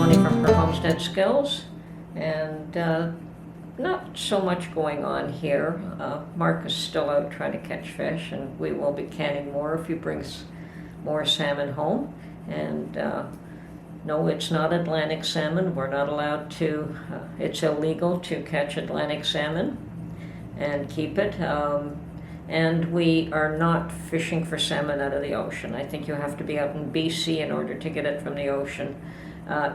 money from her homestead skills, and not so much going on here. Mark is still out trying to catch fish, and we will be canning more if he brings more salmon home. And no, it's not Atlantic salmon. We're not allowed to, it's illegal to catch Atlantic salmon and keep it. And we are not fishing for salmon out of the ocean. I think you have to be out in BC in order to get it from the ocean.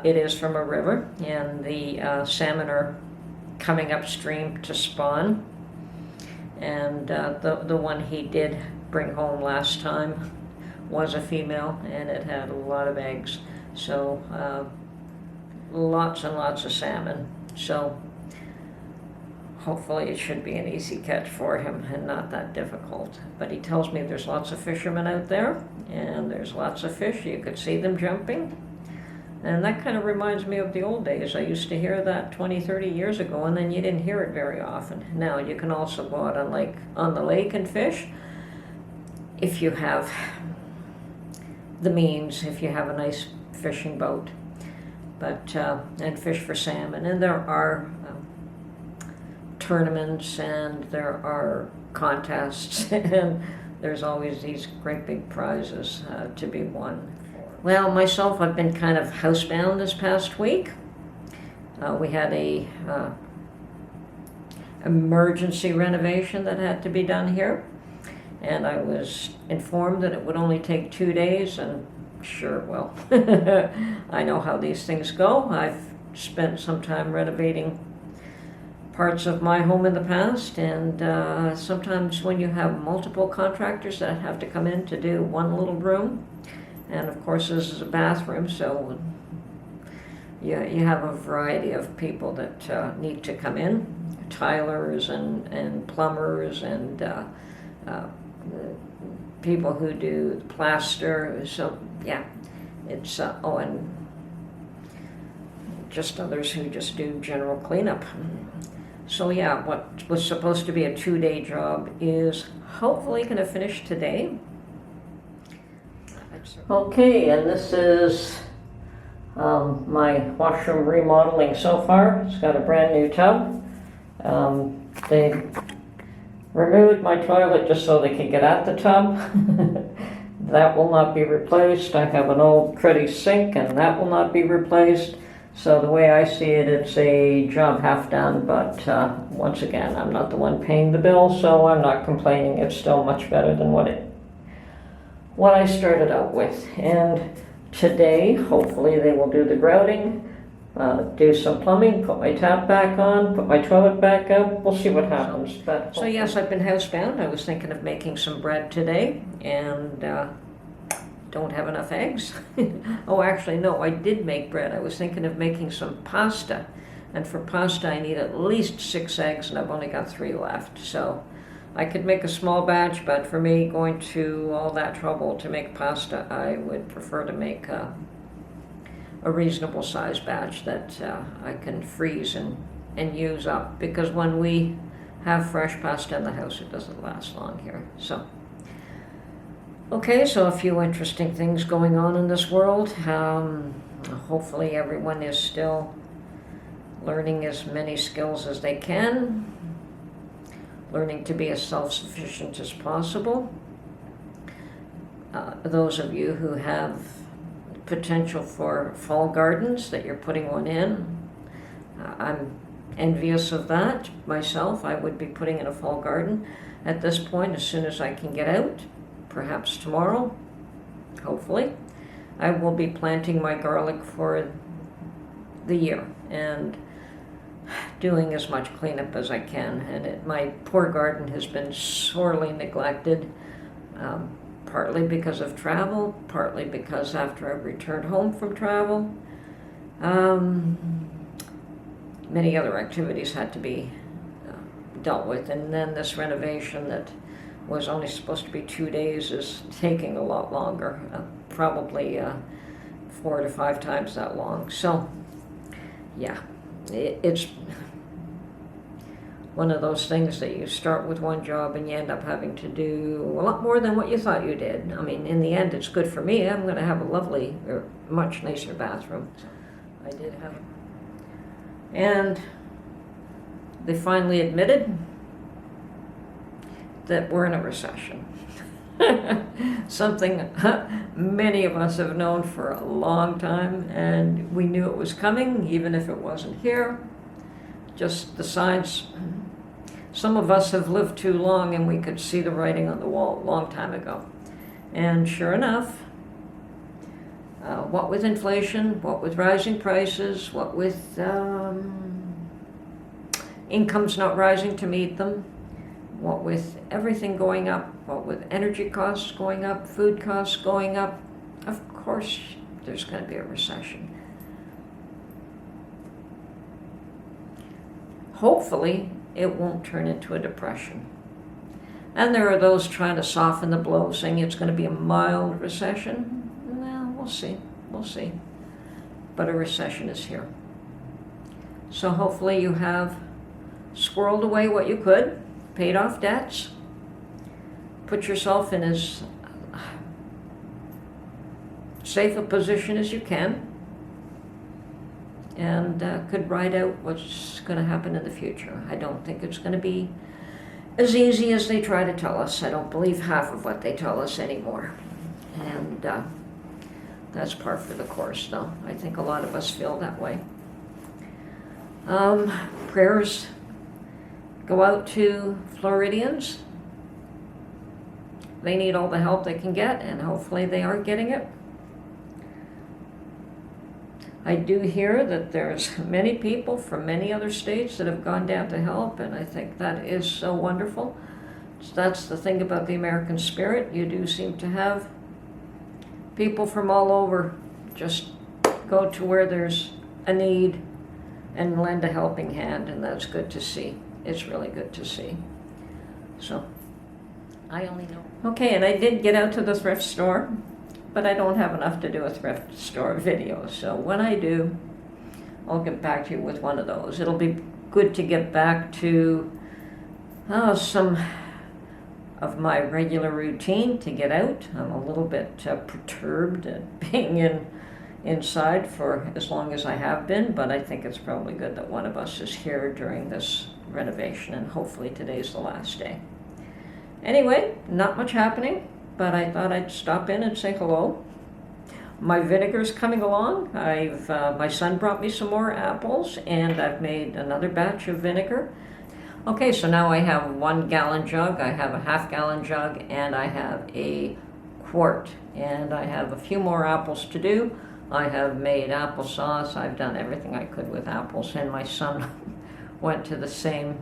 It is from a river, and the salmon are coming upstream to spawn. And the one he did bring home last time was a female, and it had a lot of eggs. So lots and lots of salmon. So hopefully it should be an easy catch for him and not that difficult. But he tells me there's lots of fishermen out there, and there's lots of fish. You could see them jumping. And that kind of reminds me of the old days. I used to hear that 20, 30 years ago, and then you didn't hear it very often. Now you can also go out on the lake and fish if you have the means, if you have a nice fishing boat, but and fish for salmon. And there are tournaments, and there are contests, and there's always these great big prizes to be won. Well, myself, I've been kind of housebound this past week. We had a emergency renovation that had to be done here, and I was informed that it would only take 2 days, and sure, well, I know how these things go. I've spent some time renovating parts of my home in the past, and sometimes when you have multiple contractors that have to come in to do one little room, and of course this is a bathroom, so you have a variety of people that need to come in, tilers and plumbers and people who do plaster. So yeah, it's oh, and just others who just do general cleanup. So yeah, what was supposed to be a 2-day job is hopefully going to finish today. Okay, and this is my washroom remodeling so far. It's got a brand new tub. They removed my toilet just so they could get at the tub. That will not be replaced. I have an old cruddy sink, and that will not be replaced. So the way I see it, it's a job half done, but once again, I'm not the one paying the bill, so I'm not complaining. It's still much better than what I started out with. And today, hopefully they will do the grouting, do some plumbing, put my tap back on, put my toilet back up. We'll see what happens. But so yes, I've been housebound. I was thinking of making some bread today, and don't have enough eggs. Oh, actually, no, I did make bread. I was thinking of making some pasta, and for pasta I need at least 6 eggs, and I've only got 3 left. So I could make a small batch, but for me, going to all that trouble to make pasta, I would prefer to make a reasonable size batch that I can freeze and use up, because when we have fresh pasta in the house, it doesn't last long here. So okay, so a few interesting things going on in this world. Hopefully everyone is still learning as many skills as they can, learning to be as self-sufficient as possible. Those of you who have potential for fall gardens, that you're putting one in, I'm envious of that myself. I would be putting in a fall garden at this point as soon as I can get out. Perhaps tomorrow, hopefully. I will be planting my garlic for the year and doing as much cleanup as I can. And my poor garden has been sorely neglected, partly because of travel, partly because after I returned home from travel, many other activities had to be dealt with. And then this renovation that was only supposed to be 2 days is taking a lot longer, probably 4 to 5 times that long. So yeah, it's one of those things that you start with one job and you end up having to do a lot more than what you thought you did. I mean, in the end, it's good for me. I'm going to have a lovely, or much nicer bathroom. I did have it. And they finally admitted that we're in a recession. Something many of us have known for a long time, and we knew it was coming, even if it wasn't here. Just the signs. Some of us have lived too long, and we could see the writing on the wall a long time ago. And sure enough, what with inflation, what with rising prices, what with incomes not rising to meet them, what with everything going up, what with energy costs going up, food costs going up, of course there's going to be a recession. Hopefully it won't turn into a depression. And there are those trying to soften the blow, saying it's going to be a mild recession. Well, we'll see. But a recession is here. So hopefully you have squirreled away what you could, paid off debts, put yourself in as safe a position as you can, and could ride out what's going to happen in the future. I don't think it's going to be as easy as they try to tell us. I don't believe half of what they tell us anymore. And that's par for the course, though. I think a lot of us feel that way. Prayers go out to Floridians. They need all the help they can get, and hopefully they are getting it. I do hear that there's many people from many other states that have gone down to help, and I think that is so wonderful. So that's the thing about the American spirit. You do seem to have people from all over just go to where there's a need and lend a helping hand, and that's good to see. It's really good to see. So, I only know. Okay, and I did get out to the thrift store, but I don't have enough to do a thrift store video. So when I do, I'll get back to you with one of those. It'll be good to get back to some of my regular routine, to get out. I'm a little bit perturbed at being inside for as long as I have been, but I think it's probably good that one of us is here during this renovation, and hopefully today's the last day. Anyway, not much happening, but I thought I'd stop in and say hello. My vinegar's coming along. My son brought me some more apples, and I've made another batch of vinegar. Okay, so now I have 1 gallon jug, I have a half-gallon jug, and I have a quart. And I have a few more apples to do. I have made applesauce. I've done everything I could with apples, and my son went to the same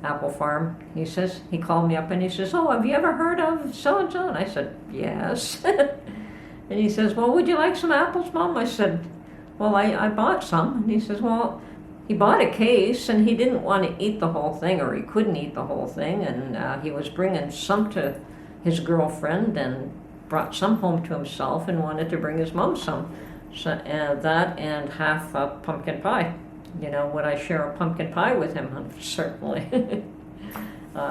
apple farm. He called me up and he says, "Oh, have you ever heard of so-and-so?" And I said, "Yes." And he says, "Well, would you like some apples, Mom?" I said, "Well, I bought some." And he says, "Well," he bought a case, and he didn't want to eat the whole thing, or he couldn't eat the whole thing, and he was bringing some to his girlfriend and brought some home to himself and wanted to bring his mom some. So that and half a pumpkin pie. You know, would I share a pumpkin pie with him? Certainly.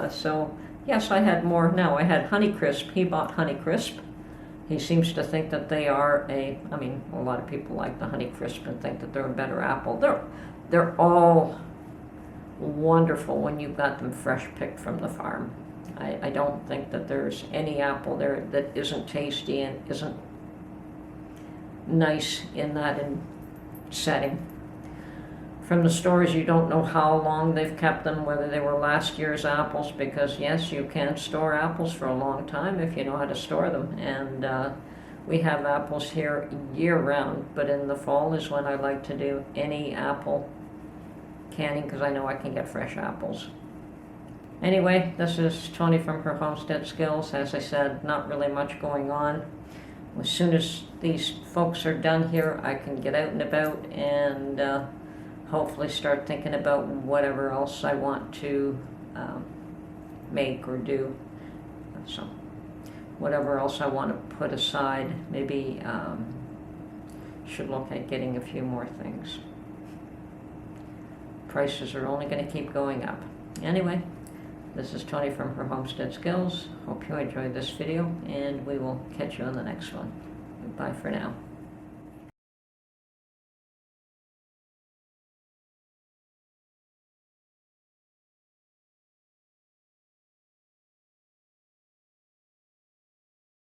So, yes, I had more. Now, I had Honeycrisp. He bought Honeycrisp. He seems to think that they are a lot of people like the Honeycrisp and think that they're a better apple. They're all wonderful when you've got them fresh picked from the farm. I don't think that there's any apple there that isn't tasty and isn't nice in that setting. From the stores, you don't know how long they've kept them, whether they were last year's apples, because yes, you can store apples for a long time if you know how to store them. And we have apples here year-round, but in the fall is when I like to do any apple canning, because I know I can get fresh apples. Anyway, this is Tony from her Homestead Skills. As I said, not really much going on. As soon as these folks are done here, I can get out and about and hopefully start thinking about whatever else I want to make or do. So, whatever else I want to put aside, maybe should look at getting a few more things. Prices are only going to keep going up. Anyway, this is Tony from her Homestead Skills. Hope you enjoyed this video, and we will catch you on the next one. Bye for now.